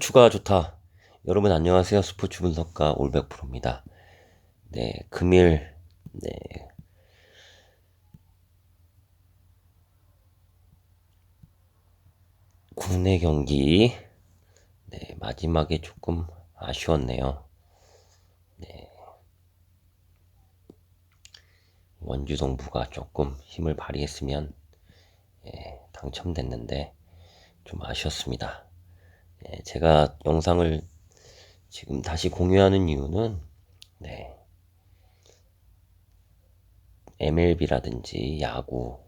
스포츠가 좋다. 여러분 안녕하세요. 스포츠 분석가 올백프로입니다. 네, 금일 네, 국내 경기 마지막에 조금 아쉬웠네요. 네, 원주 동부가 조금 힘을 발휘했으면 당첨됐는데 좀 아쉬웠습니다. 제가 영상을 지금 다시 공유하는 이유는 네, MLB라든지 야구,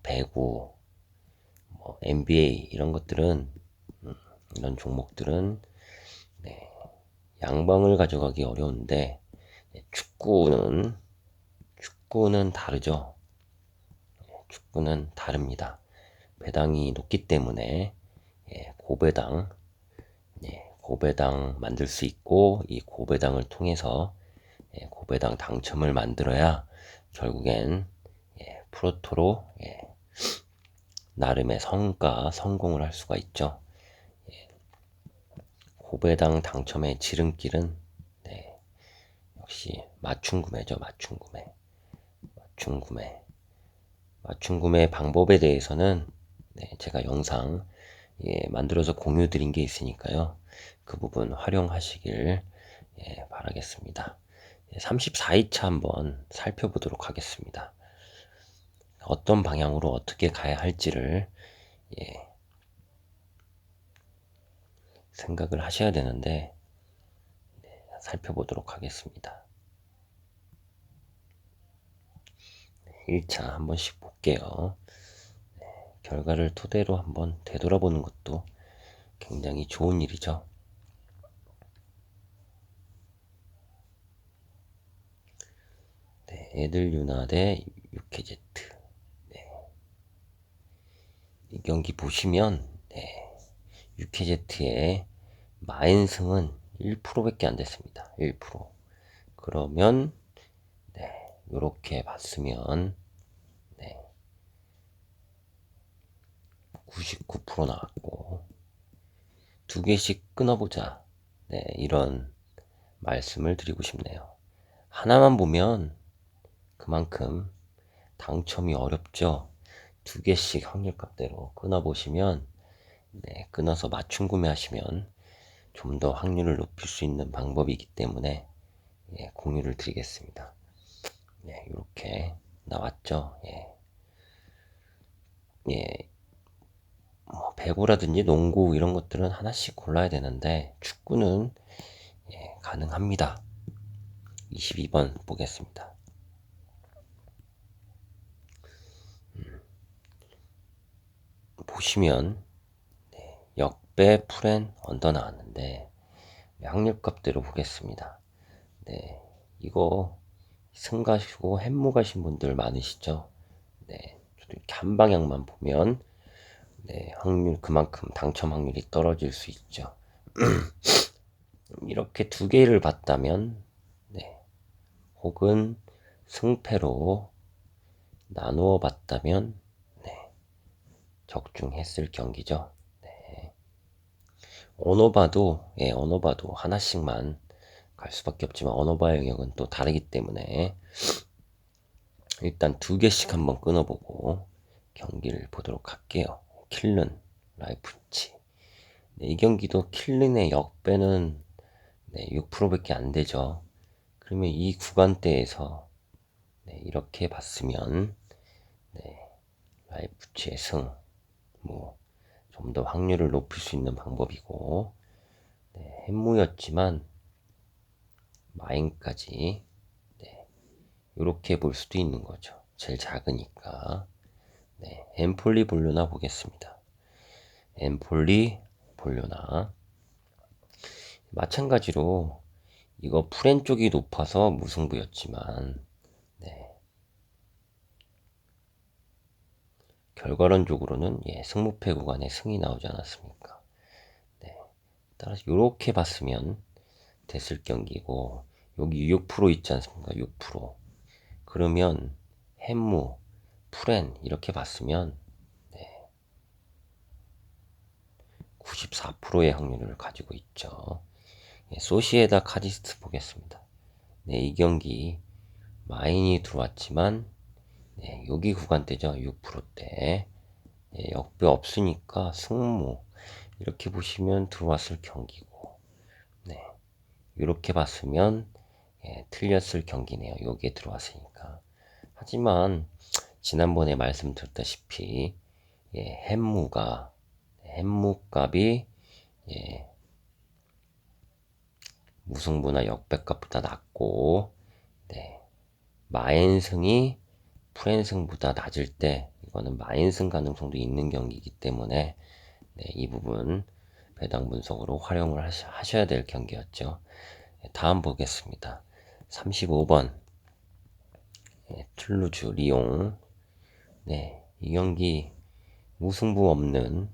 배구, NBA 이런 것들은 이런 종목들은 양방을 가져가기 어려운데 축구는 다르죠. 축구는 다릅니다. 배당이 높기 때문에 고배당 고배당 만들 수 있고 이 고배당을 통해서 고배당 당첨을 만들어야 결국엔 프로토로 나름의 성공을 할 수가 있죠. 고배당 당첨의 지름길은 역시 맞춤구매죠. 맞춤구매 방법에 대해서는 제가 영상 만들어서 공유 드린 게 있으니까요. 그 부분 활용하시길 바라겠습니다. 34회차 한번 살펴보도록 하겠습니다. 어떤 방향으로 어떻게 가야 할지를 생각을 하셔야 되는데 살펴보도록 하겠습니다. 1차 한 번씩 볼게요. 결과를 토대로 한번 되돌아보는 것도 굉장히 좋은 일이죠. 애들 유나 대 유케제트. 이 경기 보시면 유케제트의 마인승은 1%밖에 안 됐습니다. 1%. 그러면 이렇게 봤으면 99% 나왔고 두 개씩 끊어보자. 이런 말씀을 드리고 싶네요. 하나만 보면 그만큼 당첨이 어렵죠. 두 개씩 확률값대로 끊어보시면 끊어서 맞춤 구매하시면 좀 더 확률을 높일 수 있는 방법이기 때문에 공유를 드리겠습니다. 이렇게 나왔죠. 배구라든지 농구 이런 것들은 하나씩 골라야 되는데 축구는 가능합니다. 22번 보겠습니다. 보시면 역배 풀앤 언더 나왔는데 확률값대로 보겠습니다. 이거 승 가시고 햄무 가신 분들 많으시죠? 저도 이렇게 한 방향만 보면 확률 그만큼 당첨 확률이 떨어질 수 있죠. 이렇게 두 개를 봤다면 혹은 승패로 나누어 봤다면 적중했을 경기죠. 언어바도 하나씩만 갈 수밖에 없지만 언어바 영역은 또 다르기 때문에 일단 두 개씩 한번 끊어보고 경기를 보도록 할게요. 킬른, 라이프치. 이 경기도 킬른의 역배는 6%밖에 안 되죠. 그러면 이 구간대에서 이렇게 봤으면 라이프치의 승, 좀 더 확률을 높일 수 있는 방법이고 햄무였지만 마인까지 이렇게 볼 수도 있는 거죠. 제일 작으니까. 엠폴리 볼료나 보겠습니다. 엠폴리 볼료나 마찬가지로 이거 프렌 쪽이 높아서 무승부였지만 결과론적으로는 승무패 구간에 승이 나오지 않았습니까? 따라서 이렇게 봤으면 됐을 경기고 여기 6% 있지 않습니까? 6%. 그러면 햄무, 프렌 이렇게 봤으면 94%의 확률을 가지고 있죠. 소시에다 카디스 보겠습니다. 네, 이 경기 마인이 들어왔지만 여기 구간대죠. 6%대. 역배 없으니까 승무 이렇게 보시면 들어왔을 경기고, 네, 이렇게 봤으면 틀렸을 경기네요. 여기에 들어왔으니까. 하지만 지난번에 말씀드렸다시피 햄무값이 무승부나 역배값보다 낮고, 네, 마엔승이 프렌승보다 낮을 때 이거는 마엔승 가능성도 있는 경기이기 때문에 이 부분 배당 분석으로 활용을 하셔야 될 경기였죠. 다음 보겠습니다. 35번 툴루즈 리옹. 네, 이 경기 무승부 없는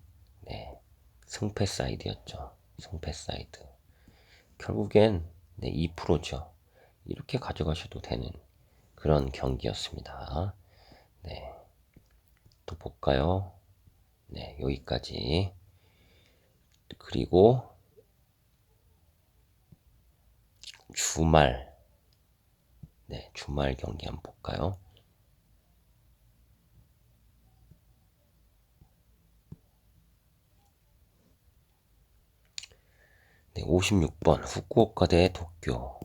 승패 사이드였죠. 승패 사이드. 결국엔 2%죠. 이렇게 가져가셔도 되는 그런 경기였습니다. 네, 또 볼까요? 네, 여기까지. 그리고 주말 경기 한번 볼까요? 네, 56번 후쿠오카 대 도쿄.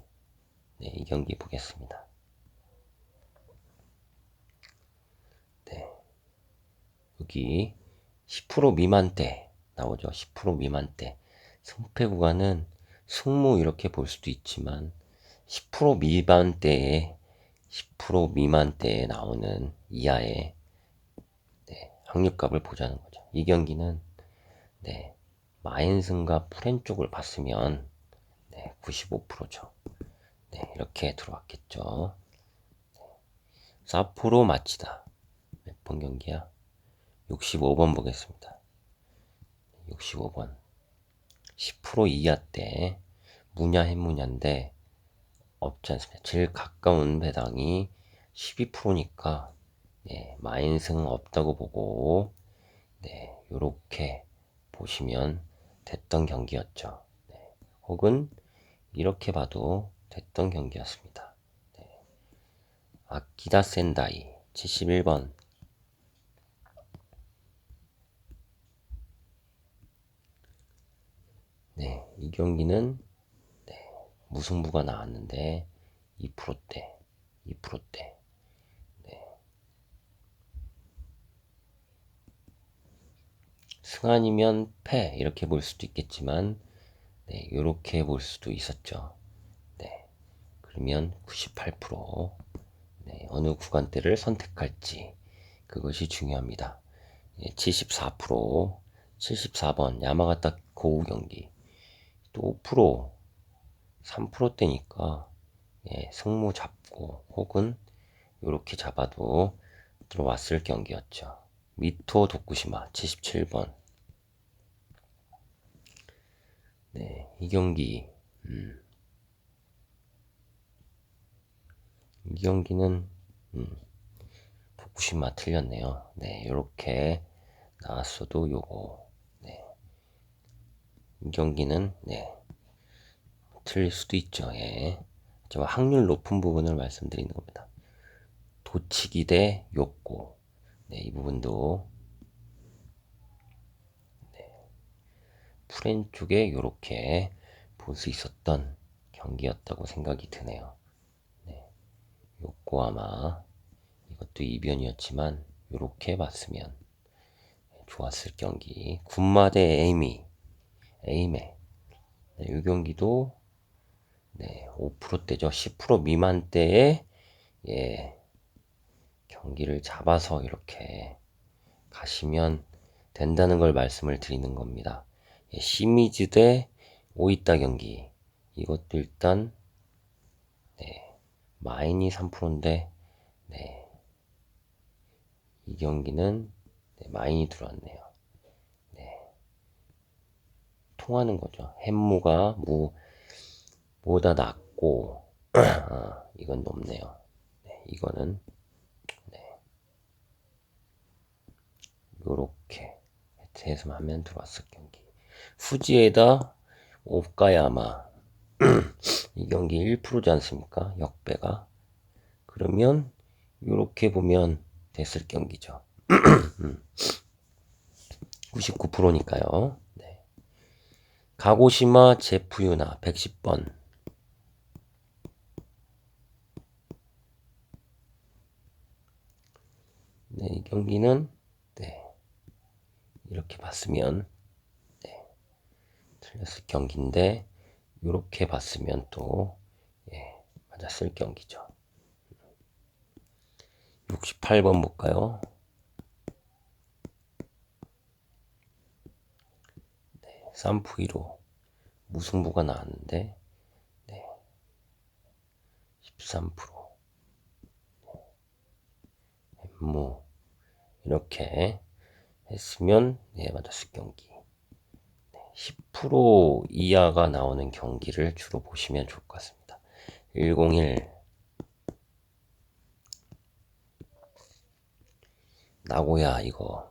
네, 이 경기 보겠습니다. 네, 여기 10% 미만대 나오죠. 10% 미만대. 승패 구간은 승무 이렇게 볼 수도 있지만 10% 미만대에 10% 미만대에 나오는 이하의 확률값을 보자는 거죠. 이 경기는 마인승과 프렌 쪽을 봤으면 95%죠. 이렇게 들어왔겠죠. 사포로 마치다. 몇 번 경기야? 65번 보겠습니다. 65번. 10% 이하 때 무냐 해무냐인데 없지 않습니다. 제일 가까운 배당이 12%니까 마인승 없다고 보고 요렇게 보시면 됐던 경기였죠. 혹은 이렇게 봐도 됐던 경기였습니다. 아키다 센다이 71번. 이 경기는 무승부가 나왔는데 2%대. 승 아니면 패 이렇게 볼 수도 있겠지만 이렇게 볼 수도 있었죠. 그러면 98%. 어느 구간대를 선택할지 그것이 중요합니다. 74%, 74번 야마가타 고우 경기 또 5%, 3%대니까 승무 잡고 혹은 이렇게 잡아도 들어왔을 경기였죠. 미토 도쿠시마 77번. 이 경기 이 경기는 도쿠시마 틀렸네요. 이렇게 나왔어도 요거 이 경기는 틀릴 수도 있죠. 제가 확률 높은 부분을 말씀드리는 겁니다. 도치기 대 욕고. 이 부분도 프렌 쪽에 이렇게 볼 수 있었던 경기였다고 생각이 드네요. 요코하마 이것도 이변이었지만 이렇게 봤으면 좋았을 경기. 군마 대 에이메. 이 경기도 5%대죠. 10% 미만대에 경기를 잡아서 이렇게 가시면 된다는 걸 말씀을 드리는 겁니다. 시미즈 대 오이타 경기 이것도 일단 마인이 3%인데 이 경기는 마인이 들어왔네요. 통하는 거죠. 햄무가 무보다 낮고 이건 높네요. 이거는 요렇게 해서 하면 들어왔을 경기. 후지에다 오카야마 이 경기 1%지 않습니까? 역배가. 그러면 이렇게 보면 됐을 경기죠. 99%니까요. 네. 가고시마 제프유나 110번. 네, 이 경기는 네, 이렇게 봤으면 네, 틀렸을 경기인데 이렇게 봤으면 또 예, 맞았을 경기죠. 68번 볼까요? 네, 3프1로 무승부가 나왔는데 네, 13% 무 이렇게 했으면 네, 맞았을 경기. 10% 이하가 나오는 경기를 주로 보시면 좋을 것 같습니다. 101 나고야 이거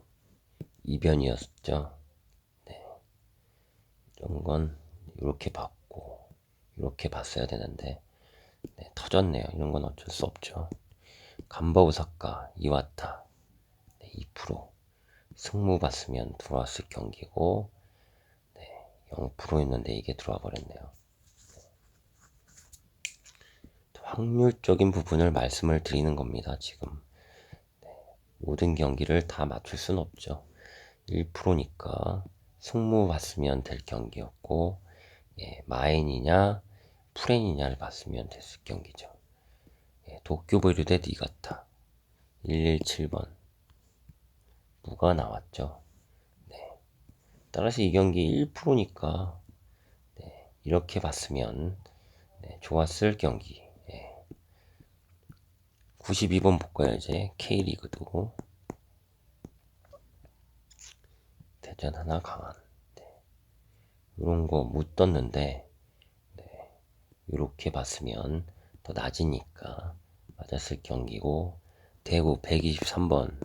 이변이었죠. 네, 이런 건 이렇게 봤고 이렇게 봤어야 되는데 네, 터졌네요. 이런 건 어쩔 수 없죠. 간바 오사카 이와타 네, 2% 승무 봤으면 들어왔을 경기고 네, 0%였는데 이게 들어와 버렸네요. 확률적인 부분을 말씀을 드리는 겁니다. 지금 모든 경기를 다 맞출 순 없죠. 1%니까 승무 봤으면 될 경기였고 예, 마인이냐 프렌이냐를 봤으면 됐을 경기죠. 예, 도쿄보류 대 니가타 117번 무가 나왔죠. 네. 따라서 이 경기 1%니까 네, 이렇게 봤으면 네, 좋았을 경기. 예. 92번 볼까요? 이제 K리그도 대전 하나 강한 네. 이런 거 못 떴는데 네. 이렇게 봤으면 더 낮으니까 맞았을 경기고 대구 123번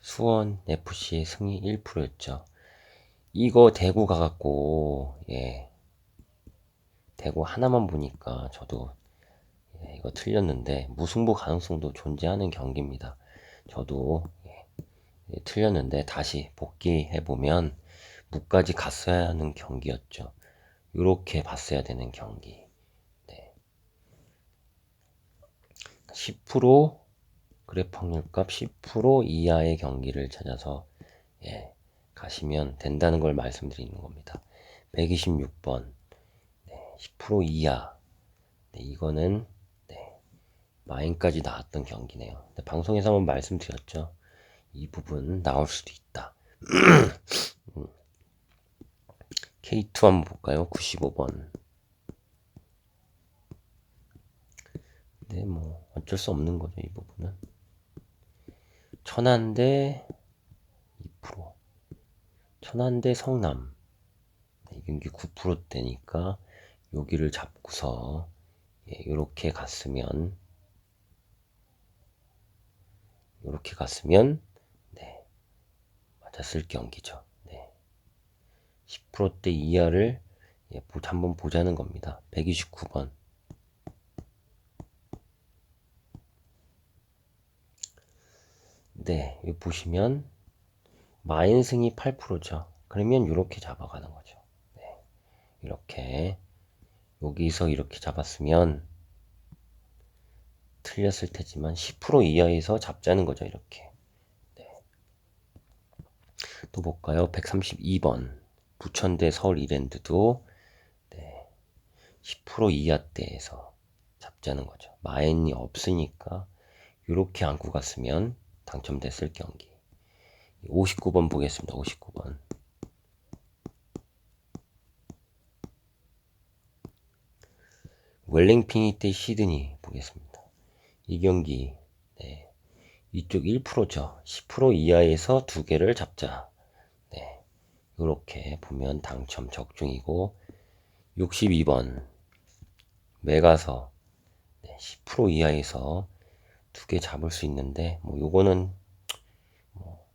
수원 FC 승리 1%였죠. 이거 대구 가갖고 예 대구 하나만 보니까 저도 예, 이거 틀렸는데 무승부 가능성도 존재하는 경기입니다. 저도 예, 틀렸는데 다시 복귀해 보면 무까지 갔어야 하는 경기였죠. 이렇게 봤어야 되는 경기. 네. 10% 그래프 확률값 10% 이하의 경기를 찾아서 예, 가시면 된다는 걸 말씀드리는 겁니다. 126번 네, 10% 이하 네, 이거는 네, 마인까지 나왔던 경기네요. 방송에서 한번 말씀드렸죠. 이 부분 나올 수도 있다. K2 한번 볼까요? 95번. 네, 뭐 어쩔 수 없는 거죠. 이 부분은. 천안대 2%. 천안대 성남. 네, 이 경기 9%대니까 여기를 잡고서 예, 이렇게 갔으면 네, 맞았을 경기죠. 네. 10%대 이하를 예, 한번 보자는 겁니다. 129번. 네, 여기 보시면 마인승이 8%죠. 그러면 이렇게 잡아가는 거죠. 네, 이렇게 여기서 이렇게 잡았으면 틀렸을 테지만 10% 이하에서 잡자는 거죠. 이렇게. 네. 또 볼까요? 132번 부천대 서울 이랜드도 네, 10% 이하대에서 잡자는 거죠. 마인이 없으니까 이렇게 안고 갔으면 당첨됐을 경기. 59번 보겠습니다. 59번. 웰링핑이 대 시드니 보겠습니다. 이 경기 네, 이쪽 1%죠. 10% 이하에서 두 개를 잡자. 네, 이렇게 보면 당첨 적중이고 62번 메가서 네, 10% 이하에서 두 개 잡을 수 있는데 뭐 요거는 뭐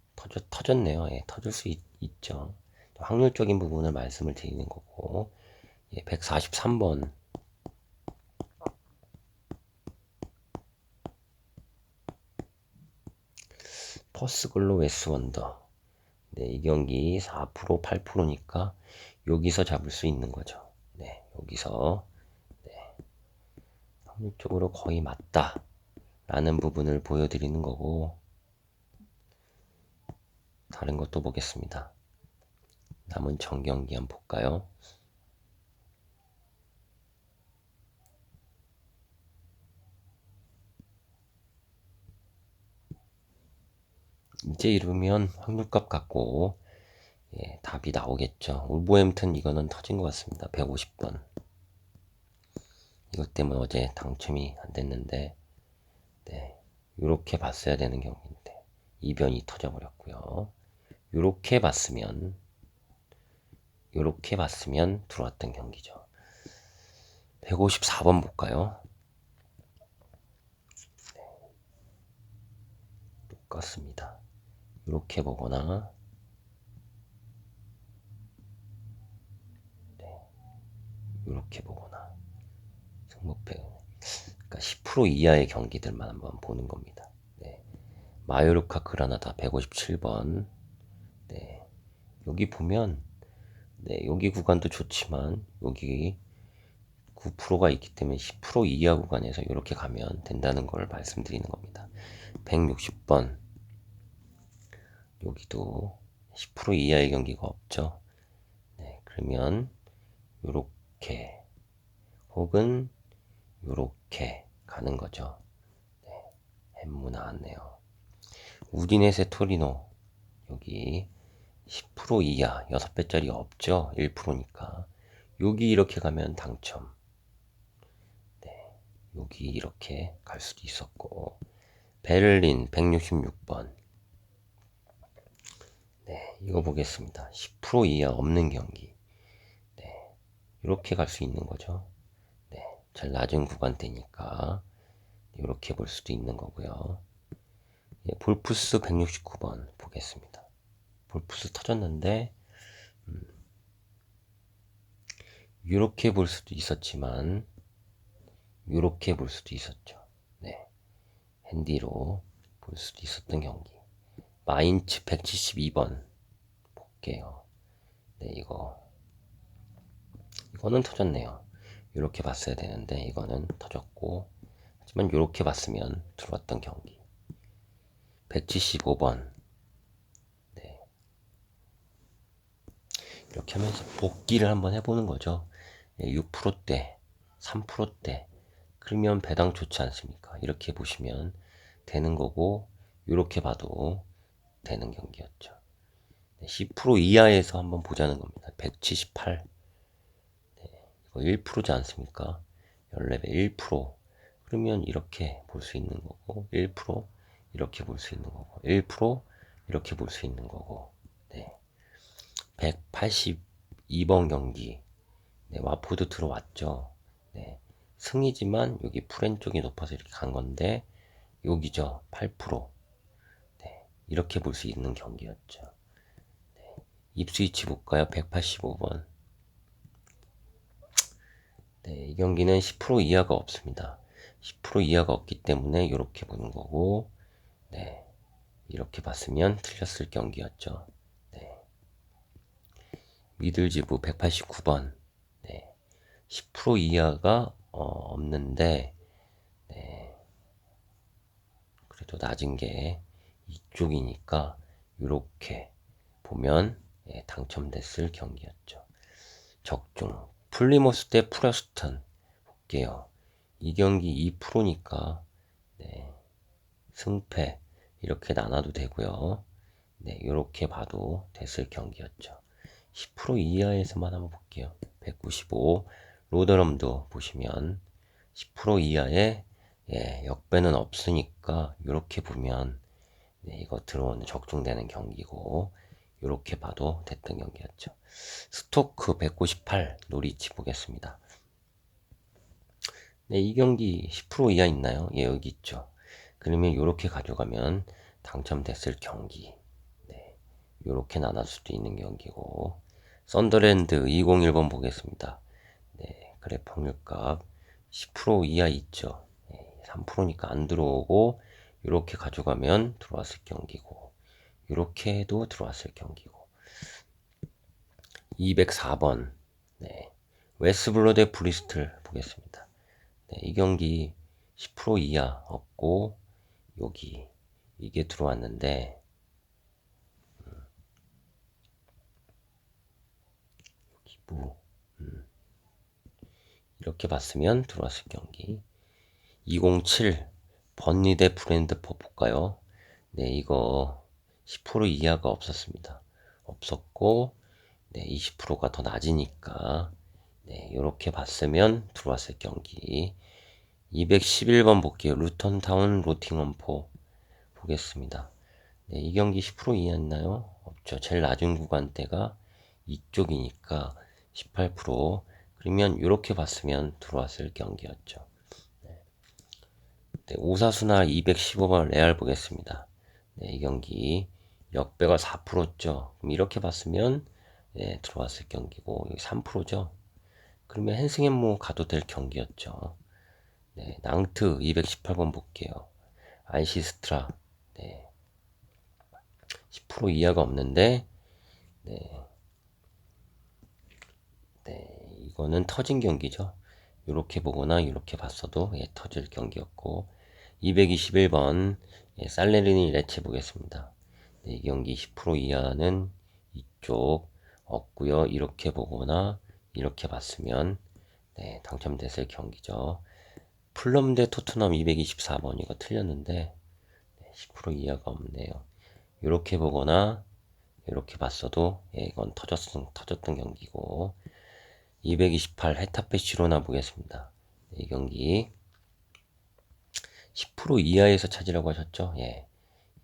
터졌네요. 예, 터질 수 있죠. 확률적인 부분을 말씀을 드리는 거고, 예, 143번. 퍼스글로 웨스원더. 네, 이 경기 4%, 8%니까 여기서 잡을 수 있는 거죠. 네, 여기서 확률적으로 거의 맞다 라는 부분을 보여드리는 거고, 다른 것도 보겠습니다. 남은 전 경기 한번 볼까요? 이제 이러면 확률값 갖고 예, 답이 나오겠죠. 울버햄튼 이거는 터진 것 같습니다. 150번. 이것 때문에 어제 당첨이 안 됐는데, 네, 이렇게 봤어야 되는 경기인데 이변이 터져버렸고요. 이렇게 봤으면 들어왔던 경기죠. 154번 볼까요? 똑같습니다. 이렇게 보거나 이렇게 보거나 승부패, 그러니까 10% 이하의 경기들만 한번 보는 겁니다. 네. 마요르카 그라나다 157번. 네. 여기 보면 네, 여기 구간도 좋지만 여기 9%가 있기 때문에 10% 이하 구간에서 이렇게 가면 된다는 걸 말씀드리는 겁니다. 160번. 여기도 10% 이하의 경기가 없죠. 네, 그러면 요렇게 혹은 요렇게 가는 거죠. 네, 햄무 나왔네요. 우디네세 토리노 여기 10% 이하 6배짜리 없죠. 1%니까 여기 이렇게 가면 당첨. 네, 여기 이렇게 갈 수도 있었고, 베를린 166번. 네, 이거 보겠습니다. 10% 이하 없는 경기. 네, 이렇게 갈 수 있는 거죠. 네, 제일 낮은 구간대니까 이렇게 볼 수도 있는 거고요. 예, 볼프스 169번 보겠습니다. 볼프스 터졌는데 이렇게 볼 수도 있었지만 이렇게 볼 수도 있었죠. 네, 핸디로 볼 수도 있었던 경기. 마인츠 172번 볼게요. 네, 이거는 터졌네요. 이렇게 봤어야 되는데 이거는 터졌고, 하지만 이렇게 봤으면 들어왔던 경기. 175번. 네, 이렇게 하면서 복기를 한번 해보는 거죠. 6%대, 3%대. 그러면 배당 좋지 않습니까? 이렇게 보시면 되는 거고, 이렇게 봐도 되는 경기였죠. 10% 이하에서 한번 보자는 겁니다. 178. 이거 1%지 않습니까? 연랩의 1%. 그러면 이렇게 볼 수 있는 거고, 1% 이렇게 볼 수 있는 거고, 1% 이렇게 볼 수 있는 거고. 네. 182번 경기. 네, 와포드 들어왔죠. 네. 승이지만 여기 프렌 쪽이 높아서 이렇게 간 건데, 여기죠. 8%. 네. 이렇게 볼 수 있는 경기였죠. 네. 입스위치 볼까요? 185번. 네, 이 경기는 10% 이하가 없습니다. 10% 이하가 없기 때문에 이렇게 보는 거고, 네, 이렇게 봤으면 틀렸을 경기였죠. 네, 미들지부 189번. 네, 10% 이하가 없는데, 네, 그래도 낮은 게 이쪽이니까 이렇게 보면 예, 당첨됐을 경기였죠. 적중 플리모스 대 프레스턴 볼게요. 이 경기 2%니까 네, 승패 이렇게 나눠도 되고요. 네, 이렇게 봐도 됐을 경기였죠. 10% 이하에서만 한번 볼게요. 195 로더럼도 보시면 10% 이하에 예, 역배는 없으니까 이렇게 보면 네, 이거 들어오는 적중되는 경기고 이렇게 봐도 됐던 경기였죠. 스토크 198 노리치 보겠습니다. 네, 이 경기 10% 이하 있나요? 예, 여기 있죠. 그러면 이렇게 가져가면 당첨됐을 경기. 네, 요렇게 나눌 수도 있는 경기고, 썬더랜드 201번 보겠습니다. 네, 그래프 확률값 10% 이하 있죠. 네, 3%니까 안 들어오고, 요렇게 가져가면 들어왔을 경기고, 요렇게 해도 들어왔을 경기고. 204번. 네. 웨스블로 대 브리스틀 보겠습니다. 네, 이 경기 10% 이하 없고, 여기 이게 들어왔는데, 여기 무 이렇게 봤으면 들어왔을 경기. 207 번니 대 브랜드포 볼까요? 네, 이거 10% 이하가 없었습니다. 없었고, 네, 20%가 더 낮으니까, 네, 이렇게 봤으면 들어왔을 경기. 211번 볼게요. 루턴타운 로팅엄포 보겠습니다. 네, 이 경기 10% 이하였나요? 없죠. 제일 낮은 구간대가 이쪽이니까 18%. 그러면 이렇게 봤으면 들어왔을 경기였죠. 네, 오사수나 215번 레알 보겠습니다. 네, 이 경기 역배가 4%죠. 그럼 이렇게 봤으면 네, 들어왔을 경기고 여기 3%죠. 그러면 헨승앤모 가도 될 경기였죠. 네, 낭트 218번 볼게요. 안시스트라 네, 10% 이하가 없는데 네, 네, 이거는 터진 경기죠. 이렇게 보거나 이렇게 봤어도 예, 터질 경기였고 221번 예, 살레르니 레체 보겠습니다. 네, 이 경기 10% 이하는 이쪽 없고요. 이렇게 보거나 이렇게 봤으면 네, 당첨됐을 경기죠. 풀럼 대 토트넘 224번 이거 틀렸는데 네, 10% 이하가 없네요. 이렇게 보거나 이렇게 봤어도 예, 이건 터졌던 경기고 228 헤타페 시로나 보겠습니다. 네, 이 경기 10% 이하에서 찾으라고 하셨죠? 예.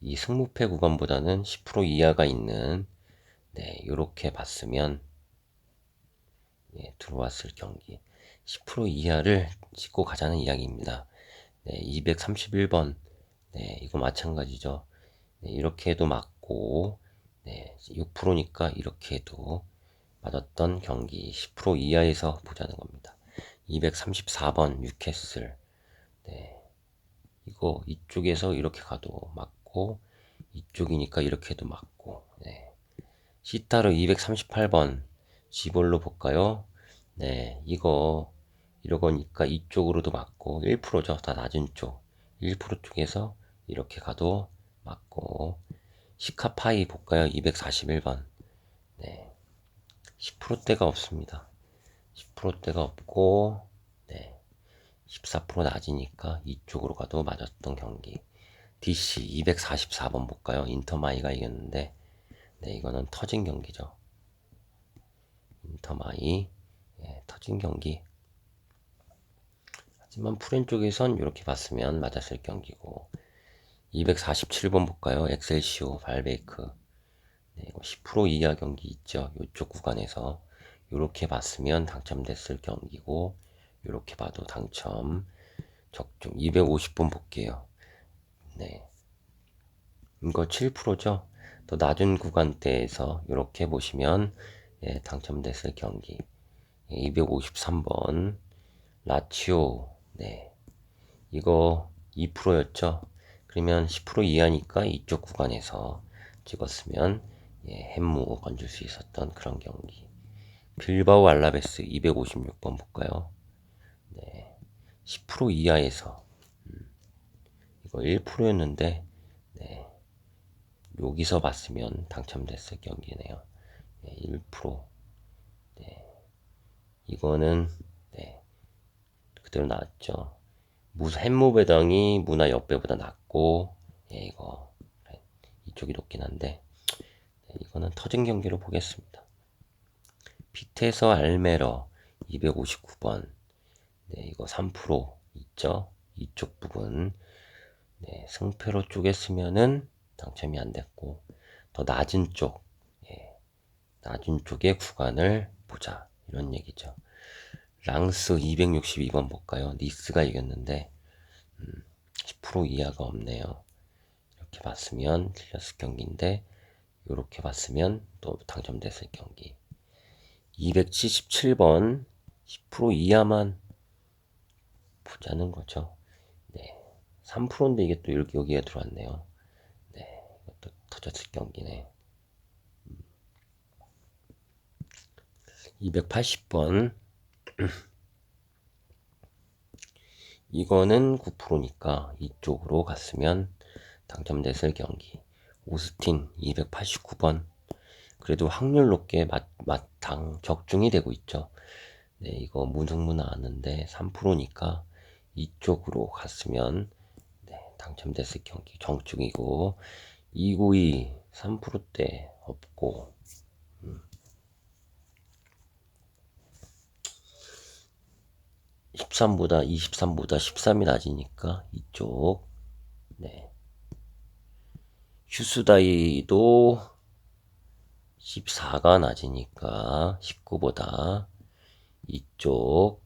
이 승무패 구간보다는 10% 이하가 있는 네, 요렇게 봤으면 예, 들어왔을 경기 10% 이하를 짚고 가자는 이야기입니다. 네, 231번 네, 이거 마찬가지죠. 네, 이렇게 해도 맞고 네, 6%니까 이렇게 해도 맞았던 경기 10% 이하에서 보자는 겁니다. 234번 뉴캐슬 네, 이거 이쪽에서 이렇게 가도 맞고 이쪽이니까 이렇게 해도 맞고 네. 시타르 238번 지볼로 볼까요? 네, 이거 이러거니까 이쪽으로도 맞고 1%죠. 다 낮은 쪽. 1% 쪽에서 이렇게 가도 맞고 시카파이 볼까요? 241번. 네. 10%대가 없습니다. 10%대가 없고 네. 14% 낮으니까 이쪽으로 가도 맞았던 경기. DC 244번 볼까요? 인터마이가 이겼는데 네, 이거는 터진 경기죠. 인터마이 예, 터진 경기. 하지만 프렌 쪽에선 이렇게 봤으면 맞았을 경기고 247번 볼까요? 엑셀시오 발베이크 네, 이거 10% 이하 경기 있죠. 이쪽 구간에서 이렇게 봤으면 당첨됐을 경기고 이렇게 봐도 당첨 적중 250번 볼게요. 네, 이거 7%죠. 더 낮은 구간대에서 이렇게 보시면 예, 당첨됐을 경기 253번 라치오 네 이거 2%였죠. 그러면 10% 이하니까 이쪽 구간에서 찍었으면 예, 햄무 건질 수 있었던 그런 경기. 빌바오 알라베스 256번 볼까요? 네, 10% 이하에서 이거 1%였는데 네, 여기서 봤으면 당첨됐을 경기네요. 네, 1% 네, 이거는 네, 그대로 나왔죠. 햄무 배당이 문화 역배보다 낮고 예, 이거 이쪽이 높긴 한데 네, 이거는 터진 경기로 보겠습니다. 피테서 알메러 259번 네, 이거 3% 있죠. 이쪽 부분 네, 승패로 쪼갰으면은 당첨이 안 됐고 더 낮은 쪽 예, 낮은 쪽의 구간을 보자 이런 얘기죠. 랑스 262번 볼까요? 니스가 이겼는데 10% 이하가 없네요. 이렇게 봤으면 틀렸을 경기인데 이렇게 봤으면 또 당첨됐을 경기. 277번 10% 이하만 보자는 거죠. 네. 3%인데 이게 또 이렇게 여기에 들어왔네요. 네. 이것도 터졌을 경기네. 280번. 이거는 9%니까 이쪽으로 갔으면 당첨됐을 경기. 오스틴 289번. 그래도 확률 높게 적중이 되고 있죠. 네, 이거 무승부 나왔는데 3%니까 이쪽으로 갔으면 네, 당첨됐을 경기 정중이고 292 3%대 없고 23보다 13이 낮으니까 이쪽. 네. 휴스다이도 14가 낮으니까 19보다 이쪽.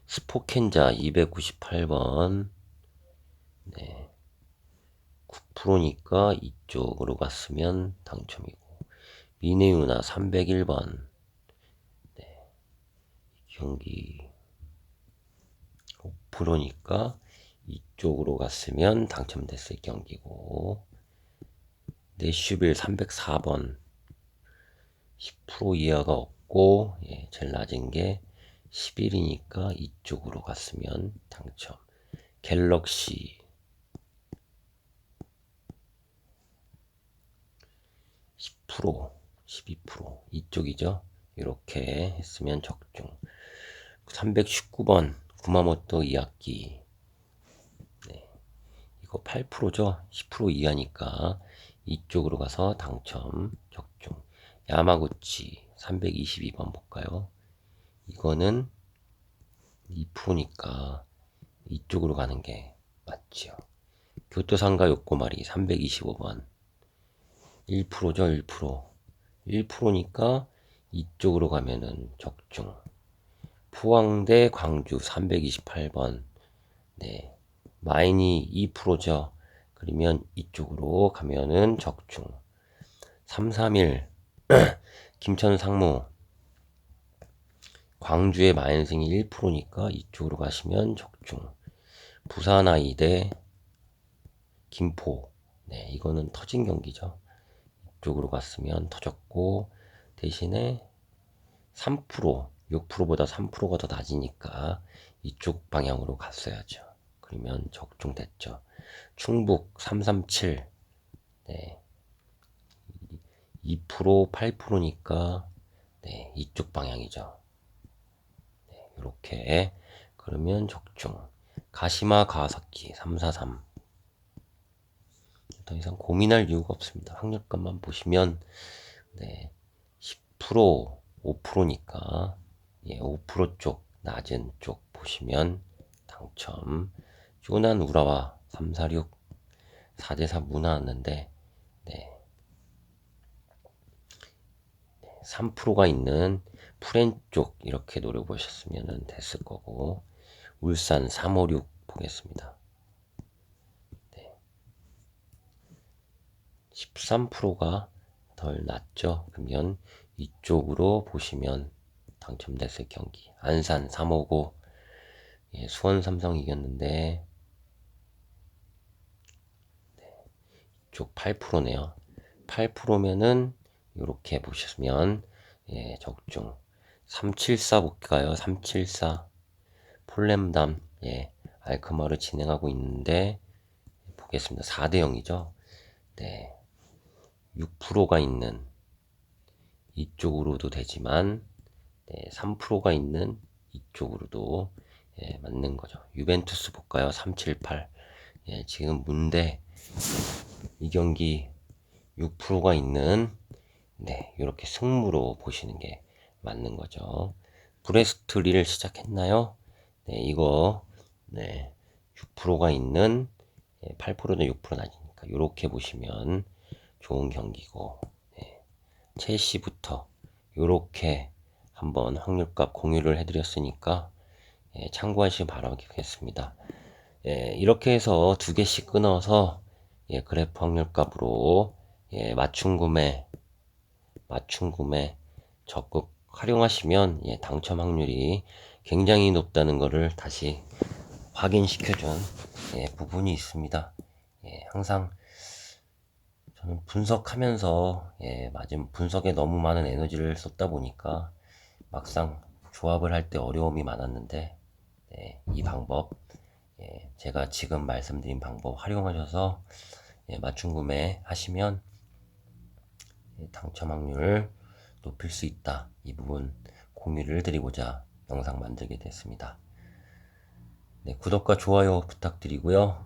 스포켄자 298번. 네. 9%니까 이쪽으로 갔으면 당첨이고. 미네유나 301번. 네. 경기 5%니까 이쪽으로 갔으면 당첨됐을 경기고. 내슈빌 304번 10% 이하가 없고, 예, 제일 낮은 게 11이니까 이쪽으로 갔으면 당첨. 갤럭시 10%, 12% 이쪽이죠. 이렇게 했으면 적중. 319번 구마모토 2학기. 네, 이거 8%죠. 10% 이하니까 이쪽으로 가서 당첨 적중. 야마구치 322번 볼까요? 이거는 2%니까 이쪽으로 가는 게 맞지요. 교토상가 요코마리 325번 1%죠. 1%. 1%니까 이쪽으로 가면은 적중. 포항대 광주 328번. 네. 마이니 2%죠. 그러면 이쪽으로 가면은 적중. 331 김천 상무 광주의 마이너싱이 1%니까 이쪽으로 가시면 적중. 부산 아이대 김포. 네, 이거는 터진 경기죠. 이쪽으로 갔으면 터졌고 대신에 3% 6%보다 3%가 더 낮으니까 이쪽 방향으로 갔어야죠. 그러면 적중됐죠. 충북 337 네. 2% 8%니까 네, 이쪽 방향이죠. 네, 이렇게 그러면 적중. 가시마 가와사키 343 더 이상 고민할 이유가 없습니다. 확률값만 보시면 네, 10% 5%니까 예, 5% 낮은 쪽 보시면 당첨. 쇼난 우라와 346 4대4 무 나왔는데 네, 3%가 있는 프렌 쪽 이렇게 노려보셨으면 됐을 거고. 울산 356 보겠습니다. 네. 13%가 덜 낮죠. 그러면 이쪽으로 보시면 당첨됐을 경기. 안산 359 예, 수원 삼성 이겼는데 네, 이쪽 8%네요. 8%면은 이렇게 보시면 예, 적중. 374 볼까요? 374 폴렘담 예, 알크마를 진행하고 있는데 보겠습니다. 4대 0이죠. 네. 6%가 있는 이쪽으로도 되지만 네, 3%가 있는 이쪽으로도 예, 맞는 거죠. 유벤투스 볼까요? 378 예, 지금 문대 이 경기 6%가 있는 네, 이렇게 승무로 보시는 게 맞는 거죠. 브레스트리를 시작했나요? 네, 이거 네, 6%가 있는 8%는 6% 낮으니까 이렇게 보시면 좋은 경기고 네, 첼시부터 이렇게 한번 확률값 공유를 해드렸으니까 참고하시기 바라겠습니다. 이렇게 해서 두 개씩 끊어서 그래프 확률값으로 맞춤 구매 적극 활용하시면 당첨 확률이 굉장히 높다는 것을 다시 확인시켜준 부분이 있습니다. 항상 저는 분석하면서 맞은 분석에 너무 많은 에너지를 썼다 보니까 막상 조합을 할 때 어려움이 많았는데 이 방법 제가 지금 말씀드린 방법 활용하셔서 맞춤 구매 하시면 당첨 확률을 높일 수 있다. 이 부분 공유를 드리고자 영상 만들게 됐습니다. 구독과 좋아요 부탁드리고요.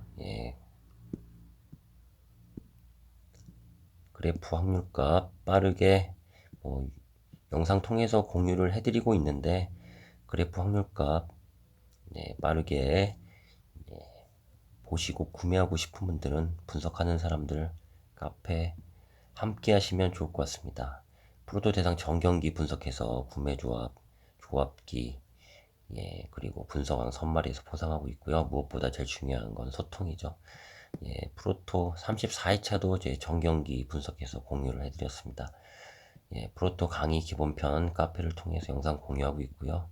그래프 확률값 빠르게 영상 통해서 공유를 해드리고 있는데 그래프 확률값 빠르게 보시고 구매하고 싶은 분들은 분석하는 사람들 카페 함께 하시면 좋을 것 같습니다. 프로토 대상 정경기 분석해서 구매 조합기, 그리고 분석왕 선말에서 보상하고 있고요. 무엇보다 제일 중요한 건 소통이죠. 프로토 34회차도 제 정경기 분석해서 공유를 해드렸습니다. 프로토 강의 기본편 카페를 통해서 영상 공유하고 있고요.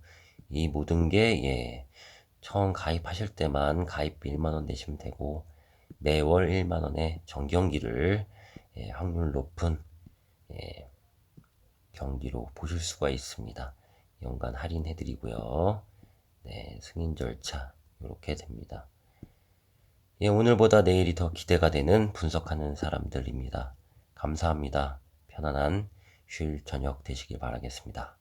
이 모든 게 처음 가입하실 때만 가입비 1만원 내시면 되고 매월 1만원의 정경기를 확률 높은 경기로 보실 수가 있습니다. 연간 할인해드리고요. 승인 절차 이렇게 됩니다. 오늘보다 내일이 더 기대가 되는 분석하는 사람들입니다. 감사합니다. 편안한 쉴 저녁 되시길 바라겠습니다.